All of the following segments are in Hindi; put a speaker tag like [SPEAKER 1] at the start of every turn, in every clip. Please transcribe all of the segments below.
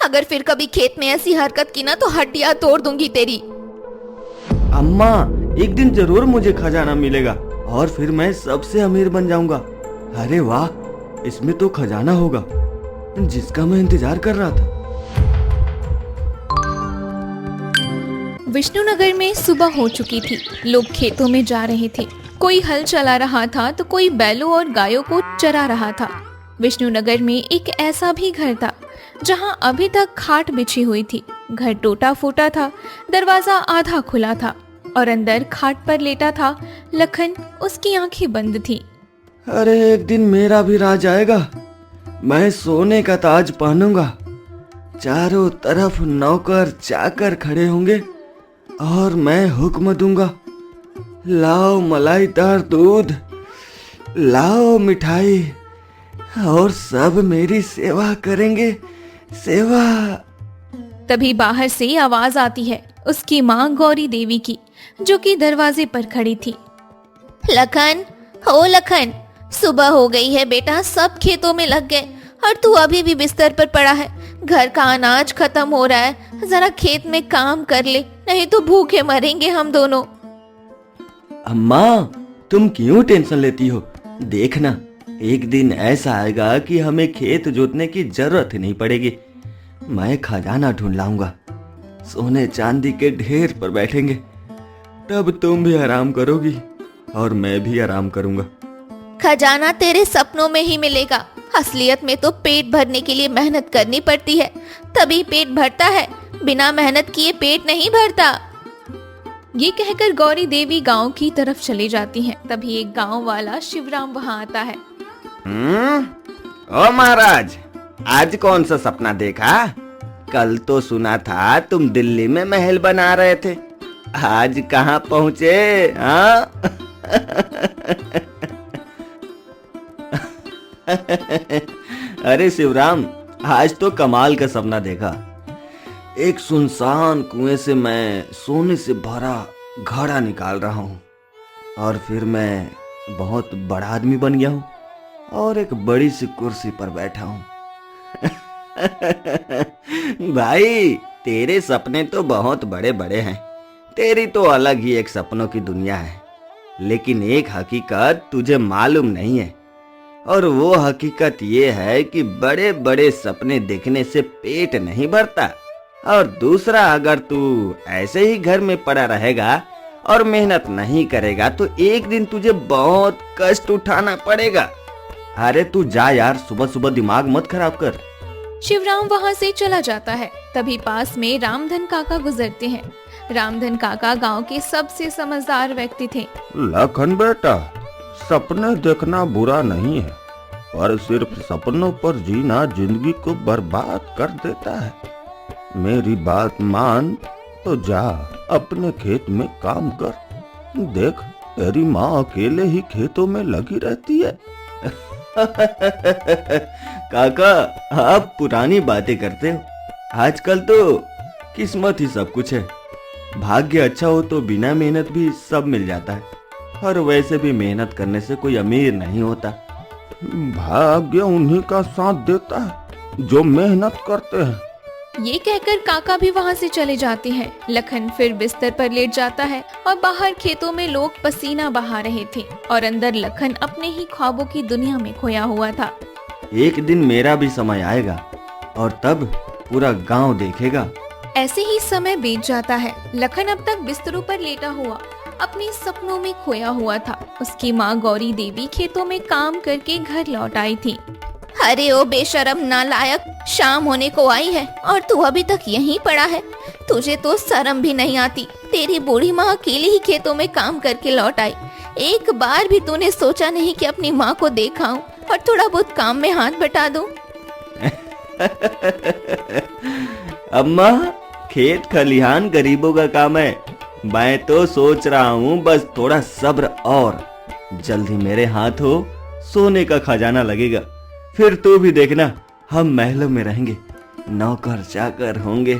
[SPEAKER 1] अगर फिर कभी खेत में ऐसी हरकत की ना तो हड्डियां तोड़ दूंगी तेरी।
[SPEAKER 2] अम्मा, एक दिन जरूर मुझे खजाना मिलेगा और फिर मैं सबसे अमीर बन जाऊंगा। अरे वाह, इसमें तो खजाना होगा जिसका मैं इंतजार कर रहा था।
[SPEAKER 3] विष्णुनगर में सुबह हो चुकी थी। लोग खेतों में जा रहे थे। कोई हल चला रहा था तो कोई बैलों और गायों को चरा रहा था। विष्णुनगर में एक ऐसा भी घर था जहां अभी तक खाट बिछी हुई थी। घर टूटा फूटा था, दरवाजा आधा खुला था और अंदर खाट पर लेटा था लखन। उसकी आंखें बंद थीं।
[SPEAKER 2] अरे एक दिन मेरा भी राज आएगा। मैं सोने का ताज पहनूंगा, चारों तरफ नौकर चाकर खड़े होंगे और मैं हुक्म दूंगा, लाओ मलाईदार दूध, लाओ मिठाई, और सब मेरी सेवा करेंगे, सेवा।
[SPEAKER 3] तभी बाहर से आवाज आती है उसकी माँ गौरी देवी की, जो कि दरवाजे पर खड़ी थी।
[SPEAKER 1] लखन, हो लखन, सुबह हो गई है बेटा, सब खेतों में लग गए और तू अभी भी बिस्तर पर पड़ा है। घर का अनाज खत्म हो रहा है, जरा खेत में काम कर ले, नहीं तो भूखे मरेंगे हम दोनों।
[SPEAKER 2] अम्मा, तुम क्यों टेंशन लेती हो? देखना, एक दिन ऐसा आएगा कि हमें खेत जोतने की जरूरत ही नहीं पड़ेगी। मैं खजाना ढूंढ लाऊंगा, सोने चांदी के ढेर पर बैठेंगे। तब तुम भी आराम करोगी और मैं भी आराम करूंगा।
[SPEAKER 1] खजाना तेरे सपनों में ही मिलेगा, असलियत में तो पेट भरने के लिए मेहनत करनी पड़ती है, तभी पेट भरता है। बिना मेहनत किए पेट नहीं भरता।
[SPEAKER 3] ये कहकर गौरी देवी गांव की तरफ चली जाती हैं। तभी एक गांव वाला शिवराम वहां आता है।
[SPEAKER 2] ओ महाराज, आज कौन सा सपना देखा? कल तो सुना था तुम दिल्ली में महल बना रहे थे, आज कहाँ पहुँचे? हाँ? अरे शिवराम, आज तो कमाल का सपना देखा। एक सुनसान कुएं से मैं सोने से भरा घड़ा निकाल रहा हूँ और फिर मैं बहुत बड़ा आदमी बन गया हूँ और एक बड़ी सी कुर्सी पर बैठा हूँ। भाई, तेरे सपने तो बहुत बड़े बड़े हैं, तेरी तो अलग ही एक सपनों की दुनिया है, लेकिन एक हकीकत तुझे मालूम नहीं है, और वो हकीकत ये है कि बड़े बड़े सपने देखने से पेट नहीं भरता, और दूसरा, अगर तू ऐसे ही घर में पड़ा रहेगा और मेहनत नहीं करेगा तो एक दिन तुझे बहुत कष्ट उठाना पड़ेगा। अरे तू जा यार, सुबह सुबह दिमाग मत खराब कर।
[SPEAKER 3] शिवराम वहां से चला जाता है। तभी पास में रामधन काका गुजरते हैं। रामधन काका गांव के सबसे समझदार व्यक्ति थे।
[SPEAKER 4] लखन बेटा, सपने देखना बुरा नहीं है, पर सिर्फ सपनों पर जीना जिंदगी को बर्बाद कर देता है। मेरी बात मान तो जा अपने खेत में काम कर। देख, तेरी माँ अकेले ही खेतों में लगी रहती है।
[SPEAKER 2] काका, आप पुरानी बातें करते हो। आजकल तो किस्मत ही सब कुछ है। भाग्य अच्छा हो तो बिना मेहनत भी सब मिल जाता है, और वैसे भी मेहनत करने से कोई अमीर नहीं होता।
[SPEAKER 4] भाग्य उन्हीं का साथ देता है जो मेहनत करते हैं।
[SPEAKER 3] ये कहकर काका भी वहां से चले जाते हैं। लखन फिर बिस्तर पर लेट जाता है और बाहर खेतों में लोग पसीना बहा रहे थे और अंदर लखन अपने ही ख्वाबों की दुनिया में खोया हुआ था।
[SPEAKER 2] एक दिन मेरा भी समय आएगा और तब पूरा गांव देखेगा।
[SPEAKER 3] ऐसे ही समय बीत जाता है। लखन अब तक बिस्तरों पर लेटा हुआ अपने सपनों में खोया हुआ था। उसकी माँ गौरी देवी खेतों में काम करके घर लौट आई थी।
[SPEAKER 1] अरे ओ बेशरम नालायक, शाम होने को आई है और तू अभी तक यहीं पड़ा है। तुझे तो शर्म भी नहीं आती। तेरी बूढ़ी माँ अकेली ही खेतों में काम करके लौट आई। एक बार भी तूने सोचा नहीं कि अपनी माँ को देखाऊं और थोड़ा बहुत काम में हाथ बटा दूं?
[SPEAKER 2] अम्मा, खेत खलिहान गरीबों का काम है। मैं तो सोच रहा हूँ बस थोड़ा सब्र और जल्दी मेरे हाथों सोने का खजाना लगेगा। फिर तू भी देखना, हम महलों में रहेंगे, नौकर चाकर होंगे।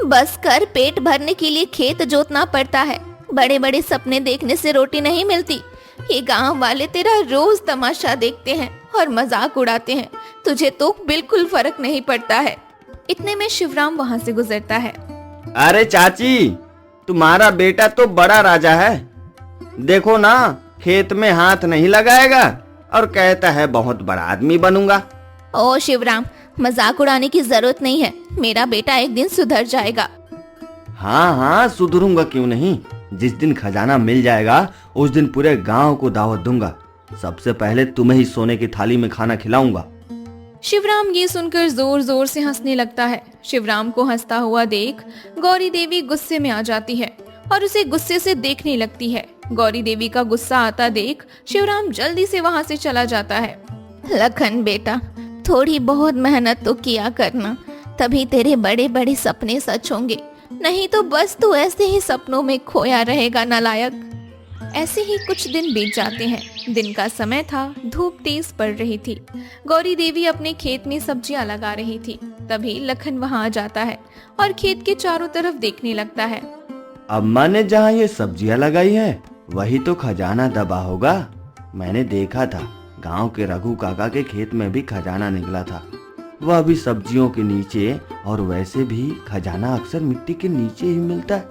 [SPEAKER 1] बस कर, पेट भरने के लिए खेत जोतना पड़ता है। बड़े बड़े सपने देखने से रोटी नहीं मिलती। ये गांव वाले तेरा रोज तमाशा देखते हैं और मजाक उड़ाते हैं, तुझे तो बिल्कुल फर्क नहीं पड़ता है।
[SPEAKER 3] इतने में शिवराम वहाँ से गुजरता है।
[SPEAKER 2] अरे चाची, तुम्हारा बेटा तो बड़ा राजा है। देखो ना, खेत में हाथ नहीं लगाएगा और कहता है बहुत बड़ा आदमी बनूंगा।
[SPEAKER 1] ओ शिवराम, मजाक उड़ाने की जरूरत नहीं है। मेरा बेटा एक दिन सुधर जाएगा।
[SPEAKER 2] हाँ हाँ, सुधरूंगा क्यों नहीं। जिस दिन खजाना मिल जाएगा उस दिन पूरे गांव को दावत दूंगा। सबसे पहले तुम्हें ही सोने की थाली में खाना खिलाऊंगा।
[SPEAKER 3] शिवराम ये सुनकर जोर जोर से हंसने लगता है। शिवराम को हंसता हुआ देख गौरी देवी गुस्से में आ जाती है और उसे गुस्से से देखने लगती है। गौरी देवी का गुस्सा आता देख शिवराम जल्दी से वहाँ से चला जाता है।
[SPEAKER 1] लखन बेटा, थोड़ी बहुत मेहनत तो किया करना, तभी तेरे बड़े बड़े सपने सच होंगे। नहीं तो बस तू ऐसे ही सपनों में खोया रहेगा नालायक।
[SPEAKER 3] ऐसे ही कुछ दिन बीत जाते हैं। दिन का समय था, धूप तेज पड़ रही थी। गौरी देवी अपने खेत में सब्जियां लगा रही थी। तभी लखन वहां आ जाता है और खेत के चारों तरफ देखने लगता है।
[SPEAKER 2] अम्मा ने जहाँ ये सब्जियां लगाई है वही तो खजाना दबा होगा। मैंने देखा था, गांव के रघु काका के खेत में भी खजाना निकला था, वह भी सब्जियों के नीचे। और वैसे भी खजाना अक्सर मिट्टी के नीचे ही मिलता है।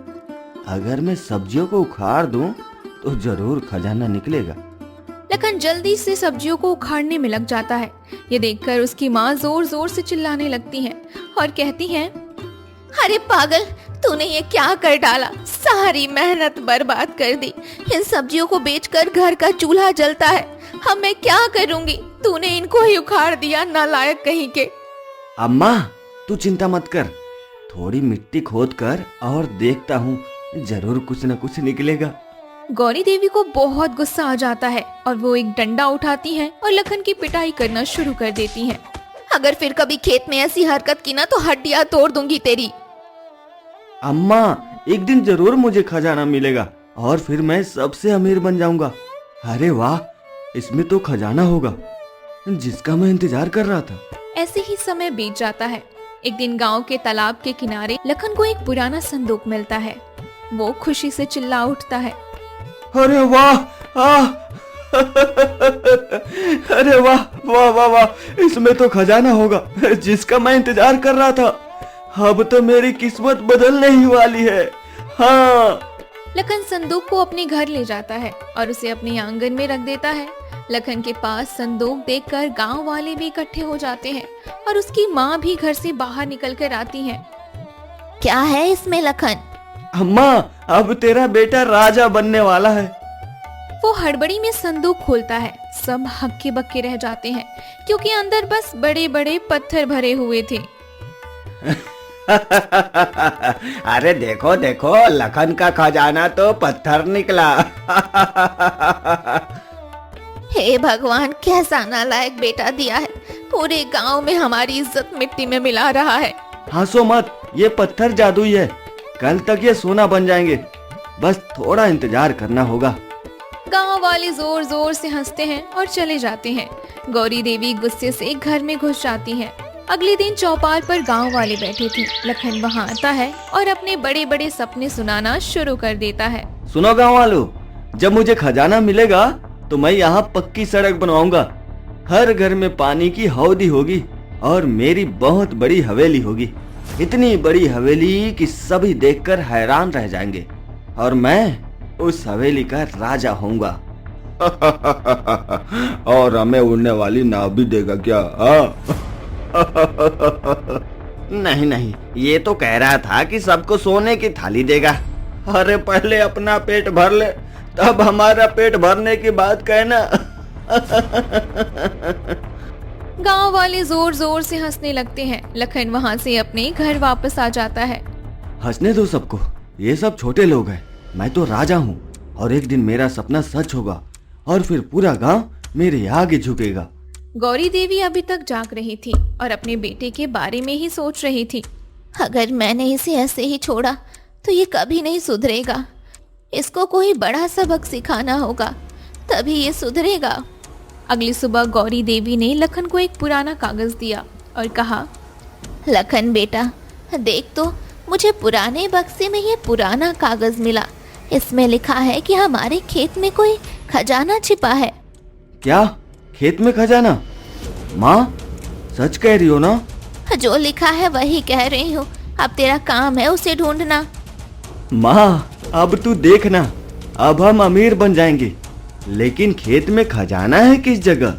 [SPEAKER 2] अगर मैं सब्जियों को उखाड़ दूं तो जरूर खजाना निकलेगा।
[SPEAKER 3] लखन जल्दी से सब्जियों को उखाड़ने में लग जाता है। ये देखकर उसकी माँ जोर जोर से चिल्लाने लगती है और कहती है,
[SPEAKER 1] अरे पागल, तूने ये क्या कर डाला? सारी मेहनत बर्बाद कर दी। इन सब्जियों को बेचकर घर का चूल्हा जलता है। अब मैं क्या करूंगी? तूने इनको ही उखाड़ दिया, नालायक कहीं के।
[SPEAKER 2] अम्मा, तू चिंता मत कर, थोड़ी मिट्टी खोद कर और देखता हूँ, जरूर कुछ न कुछ निकलेगा।
[SPEAKER 3] गौरी देवी को बहुत गुस्सा आ जाता है और वो एक डंडा उठाती हैं और लखन की पिटाई करना शुरू कर देती हैं।
[SPEAKER 1] अगर फिर कभी खेत में ऐसी हरकत की ना तो हड्डियां तोड़ दूंगी तेरी।
[SPEAKER 2] अम्मा, एक दिन जरूर मुझे खजाना मिलेगा और फिर मैं सबसे अमीर बन जाऊंगा। अरे वाह, इसमें तो खजाना होगा जिसका मैं इंतजार कर रहा था।
[SPEAKER 3] ऐसे ही समय बीत जाता है। एक दिन गांव के तालाब के किनारे लखन को एक पुराना संदूक मिलता है। वो खुशी से चिल्ला उठता है,
[SPEAKER 2] अरे वाह, अरे वाह वाह वाह वाह, इसमें तो खजाना होगा जिसका मैं इंतजार कर रहा था। अब तो मेरी किस्मत बदलने ही वाली है। हाँ।
[SPEAKER 3] लखन संदूक को अपने घर ले जाता है और उसे अपने आंगन में रख देता है। लखन के पास संदूक देखकर गांव वाले भी इकट्ठे हो जाते हैं और उसकी माँ भी घर से बाहर निकल कर आती है।
[SPEAKER 1] क्या है इसमें लखन?
[SPEAKER 2] अम्मा, अब तेरा बेटा राजा बनने वाला है।
[SPEAKER 3] वो हड़बड़ी में संदूक खोलता है। सब हक्के बक्के रह जाते हैं क्योंकि अंदर बस बड़े बड़े पत्थर भरे हुए थे।
[SPEAKER 2] अरे देखो देखो, लखन का खजाना तो पत्थर निकला।
[SPEAKER 1] हे भगवान, कैसा नालायक बेटा दिया है। पूरे गांव में हमारी इज्जत मिट्टी में मिला रहा है।
[SPEAKER 2] हंसो मत, ये पत्थर जादुई है। कल तक ये सोना बन जाएंगे, बस थोड़ा इंतजार करना होगा।
[SPEAKER 3] गांव वाले जोर जोर से हंसते हैं और चले जाते हैं। गौरी देवी गुस्से से घर में घुस जाती है। अगले दिन चौपाल पर गांव वाले बैठे थे। लखन वहां आता है और अपने बड़े बड़े सपने सुनाना शुरू कर देता है।
[SPEAKER 2] सुनो गांव वालों, जब मुझे खजाना मिलेगा तो मैं यहाँ पक्की सड़क बनवाऊंगा। हर घर में पानी की हौदी होगी और मेरी बहुत बड़ी हवेली होगी। इतनी बड़ी हवेली कि सभी देखकर हैरान रह जाएंगे और मैं उस हवेली का राजा होऊंगा।
[SPEAKER 4] और हमें उड़ने वाली नाव भी देगा क्या?
[SPEAKER 2] नहीं नहीं, ये तो कह रहा था कि सबको सोने की थाली देगा।
[SPEAKER 4] अरे पहले अपना पेट भर ले, तब हमारा पेट भरने की बात कहना।
[SPEAKER 3] गांव वाले जोर जोर से हंसने लगते हैं। लखन वहां से अपने घर वापस आ जाता है।
[SPEAKER 2] हंसने दो सबको, ये सब छोटे लोग हैं। मैं तो राजा हूँ और एक दिन मेरा सपना सच होगा और फिर पूरा गांव मेरे आगे झुकेगा।
[SPEAKER 3] गौरी देवी अभी तक जाग रही थी और अपने बेटे के बारे में ही सोच रही थी।
[SPEAKER 1] अगर मैंने इसे ऐसे ही छोड़ा तो ये कभी नहीं सुधरेगा। इसको कोई बड़ा सबक सिखाना होगा, तभी ये सुधरेगा।
[SPEAKER 3] अगली सुबह गौरी देवी ने लखन को एक पुराना कागज दिया और कहा,
[SPEAKER 1] लखन बेटा, देख तो, मुझे पुराने बक्से में ये पुराना कागज मिला। इसमें लिखा है कि हमारे खेत में कोई खजाना छिपा है।
[SPEAKER 2] क्या? खेत में खजाना? माँ, सच कह रही हो ना?
[SPEAKER 1] जो लिखा है वही कह रही हूँ, अब तेरा काम है उसे ढूंढना।
[SPEAKER 2] माँ अब तू देखना, अब हम अमीर बन जाएंगे। लेकिन खेत में खजाना है किस जगह?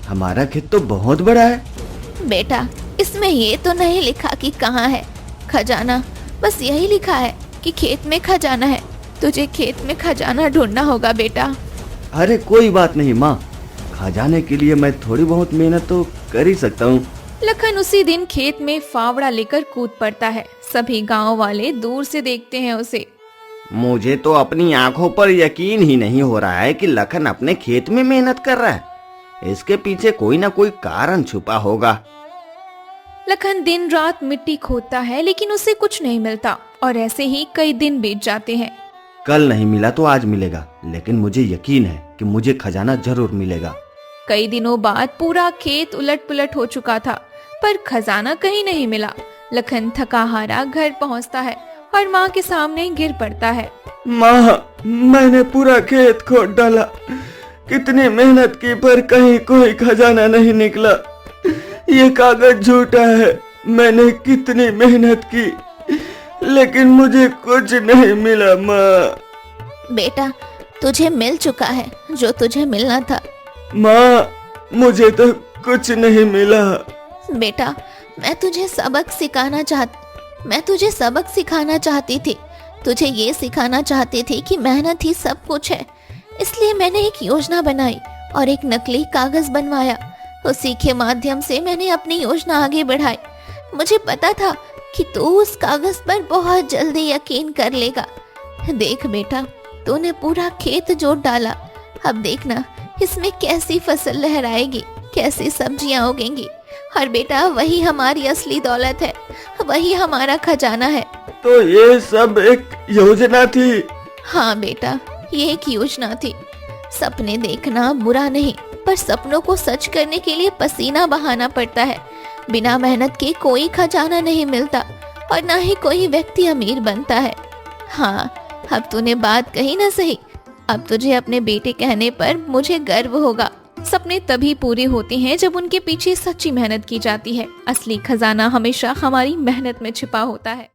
[SPEAKER 2] हमारा खेत तो बहुत बड़ा है।
[SPEAKER 1] बेटा इसमें ये तो नहीं लिखा कि कहाँ है खजाना, बस यही लिखा है कि खेत में खजाना है। तुझे खेत में खजाना ढूंढना होगा बेटा।
[SPEAKER 2] अरे कोई बात नहीं माँ, खजाने के लिए मैं थोड़ी बहुत मेहनत तो कर ही सकता हूँ।
[SPEAKER 3] लखन उसी दिन खेत में फावड़ा लेकर कूद पड़ता है। सभी गांव वाले दूर से देखते हैं उसे।
[SPEAKER 2] मुझे तो अपनी आंखों पर यकीन ही नहीं हो रहा है कि लखन अपने खेत में मेहनत कर रहा है। इसके पीछे कोई ना कोई कारण छुपा होगा।
[SPEAKER 3] लखन दिन रात मिट्टी खोदता है लेकिन उसे कुछ नहीं मिलता और ऐसे ही कई दिन बीत जाते हैं।
[SPEAKER 2] कल नहीं मिला तो आज मिलेगा, लेकिन मुझे यकीन है कि मुझे खजाना जरूर मिलेगा।
[SPEAKER 3] कई दिनों बाद पूरा खेत उलट पुलट हो चुका था, पर खजाना कहीं नहीं मिला। लखन थका हारा घर पहुंचता है और माँ के सामने गिर पड़ता है।
[SPEAKER 2] माँ मैंने पूरा खेत खोद डाला, कितनी मेहनत की पर कहीं कोई खजाना नहीं निकला। ये कागज झूठा है, मैंने कितनी मेहनत की लेकिन मुझे कुछ नहीं मिला। माँ
[SPEAKER 1] बेटा तुझे मिल चुका है जो तुझे मिलना था।
[SPEAKER 2] माँ मुझे तो कुछ नहीं मिला।
[SPEAKER 1] बेटा मैं तुझे सबक सिखाना चाहती थी। तुझे ये सिखाना चाहती थी कि मेहनत ही सब कुछ है। इसलिए मैंने एक योजना बनाई और एक नकली कागज बनवाया। उसी के माध्यम से मैंने अपनी योजना आगे बढ़ाई। मुझे पता था कि तू उस कागज पर बहुत जल्दी यकीन कर लेगा। देख बेटा तूने पूरा खेत जोत डाला, अब देखना इसमें कैसी फसल लहराएगी, कैसी सब्जियां उगेंगी। और बेटा वही हमारी असली दौलत है, वही हमारा खजाना है।
[SPEAKER 2] तो ये सब एक योजना थी?
[SPEAKER 1] हाँ बेटा ये एक योजना थी। सपने देखना बुरा नहीं, पर सपनों को सच करने के लिए पसीना बहाना पड़ता है। बिना मेहनत के कोई खजाना नहीं मिलता और ना ही कोई व्यक्ति अमीर बनता है। हाँ अब तूने बात कही ना सही, अब तुझे अपने बेटे कहने पर मुझे गर्व होगा।
[SPEAKER 3] सपने तभी पूरे होते हैं जब उनके पीछे सच्ची मेहनत की जाती है। असली खजाना हमेशा हमारी मेहनत में छिपा होता है।